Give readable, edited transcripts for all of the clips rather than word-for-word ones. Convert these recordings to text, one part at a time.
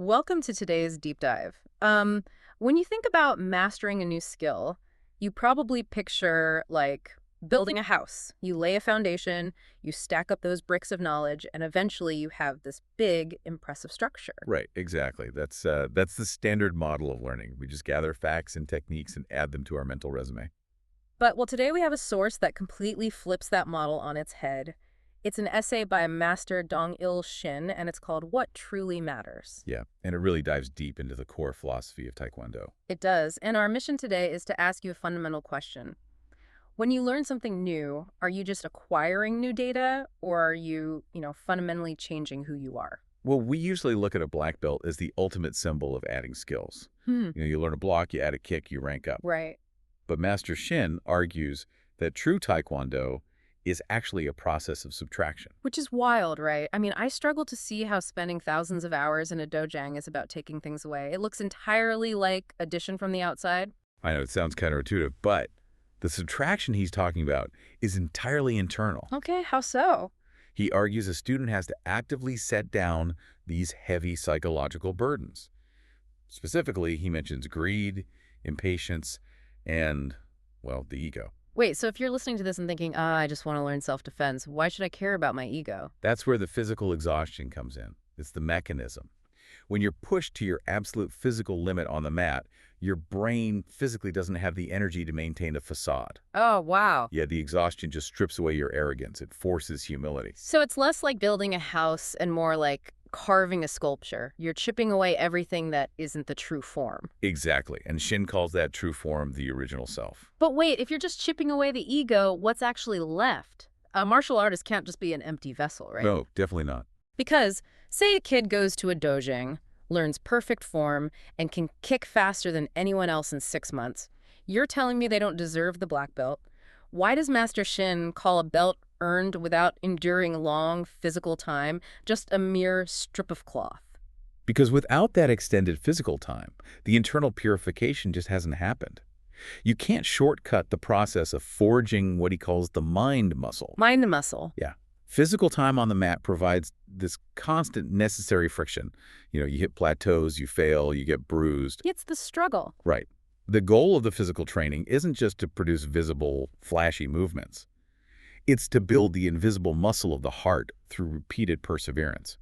Welcome to today's deep dive. When you think about mastering a new skill, you probably picture like building a house. You lay a foundation, you stack up those bricks of knowledge, and eventually you have this big, impressive structure. Right, exactly. That's the standard model of learning. We just gather facts and techniques and add them to our mental resume. But well, today we have a source that completely flips that model on its head. It's an essay by Master Dong-il Shin, and it's called What Truly Matters. Yeah, and it really dives deep into the core philosophy of Taekwondo. It does, and our mission today is to ask you a fundamental question. When you learn something new, are you just acquiring new data or are you fundamentally changing who you are? Well, we usually look at a black belt as the ultimate symbol of adding skills. Hmm. You learn a block, you add a kick, you rank up. Right. But Master Shin argues that true Taekwondo is actually a process of subtraction. Which is wild, right? I mean, I struggle to see how spending thousands of hours in a dojang is about taking things away. It looks entirely like addition from the outside. I know it sounds counterintuitive, but the subtraction he's talking about is entirely internal. Okay, how so? He argues a student has to actively set down these heavy psychological burdens. Specifically, he mentions greed, impatience, and, well, the ego. Wait, so if you're listening to this and thinking, I just want to learn self-defense, why should I care about my ego? That's where the physical exhaustion comes in. It's the mechanism. When you're pushed to your absolute physical limit on the mat, your brain physically doesn't have the energy to maintain a facade. Oh, wow. Yeah, the exhaustion just strips away your arrogance. It forces humility. So it's less like building a house and more like carving a sculpture. You're chipping away everything that isn't the true form. Exactly. And Shin calls that true form the original self. But wait, if you're just chipping away the ego, what's actually left? A martial artist can't just be an empty vessel, right? No, definitely not. Because say a kid goes to a dojang, learns perfect form, and can kick faster than anyone else in 6 months. You're telling me they don't deserve the black belt? Why does Master Shin call a belt earned without enduring long physical time just a mere strip of cloth? Because without that extended physical time, the internal purification just hasn't happened. You can't shortcut the process of forging what he calls the mind muscle. Mind the muscle. Yeah. Physical time on the mat provides this constant necessary friction. You hit plateaus, you fail, you get bruised. It's the struggle. Right. The goal of the physical training isn't just to produce visible, flashy movements. It's to build the invisible muscle of the heart through repeated perseverance.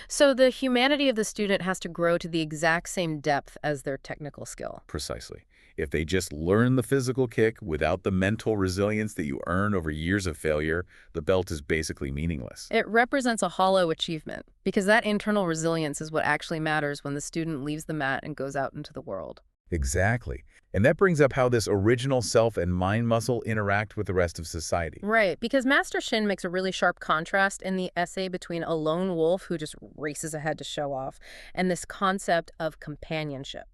So the humanity of the student has to grow to the exact same depth as their technical skill. Precisely. If they just learn the physical kick without the mental resilience that you earn over years of failure, the belt is basically meaningless. It represents a hollow achievement because that internal resilience is what actually matters when the student leaves the mat and goes out into the world. Exactly. And that brings up how this original self and mind muscle interact with the rest of society. Right, because Master Shin makes a really sharp contrast in the essay between a lone wolf who just races ahead to show off and this concept of companionship.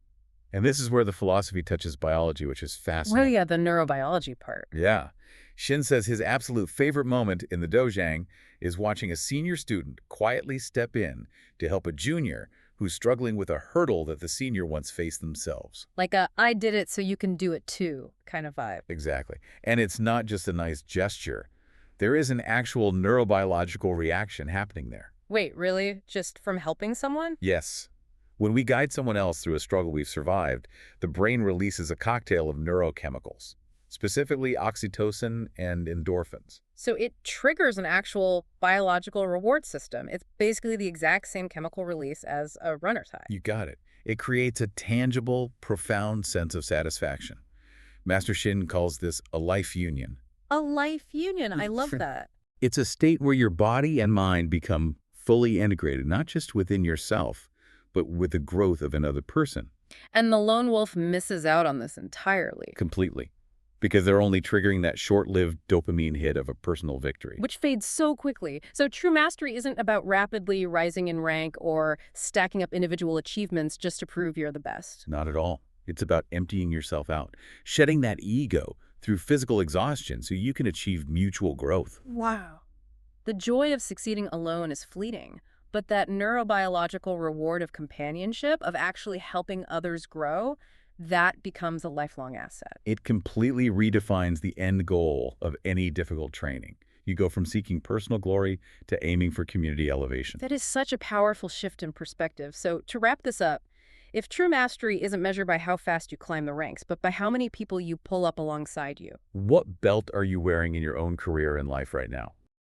And this is where the philosophy touches biology, which is Well, fascinating. yeah, the neurobiology part. Yeah. Shin says his absolute favorite moment in the dojang is watching a senior student quietly step in to help a junior who's struggling with a hurdle that the senior once faced themselves. Like a I did it so you can do it too kind of vibe. Exactly. And it's not just a nice gesture. There is an actual neurobiological reaction happening there. Wait, really? Just from helping someone? Yes. When we guide someone else through a struggle we've survived, the brain releases a cocktail of neurochemicals, specifically oxytocin and endorphins. So it triggers an actual biological reward system. It's basically the exact same chemical release as a runner's high. You got it. It creates a tangible, profound sense of satisfaction. Master Shin calls this a life union. A life union. I love that. It's a state where your body and mind become fully integrated, not just within yourself, but with the growth of another person. And the lone wolf misses out on this entirely. Completely. Because they're only triggering that short-lived dopamine hit of a personal victory. Which fades so quickly. So true mastery isn't about rapidly rising in rank or stacking up individual achievements just to prove you're the best. Not at all. It's about emptying yourself out, shedding that ego through physical exhaustion so you can achieve mutual growth. Wow. The joy of succeeding alone is fleeting, but that neurobiological reward of companionship, of actually helping others grow, that becomes a lifelong asset. It completely redefines the end goal of any difficult training. You go from seeking personal glory to aiming for community elevation. That is such a powerful shift in perspective. So to wrap this up, if true mastery isn't measured by how fast you climb the ranks, but by how many people you pull up alongside you. What belt are you wearing in your own career and life right now?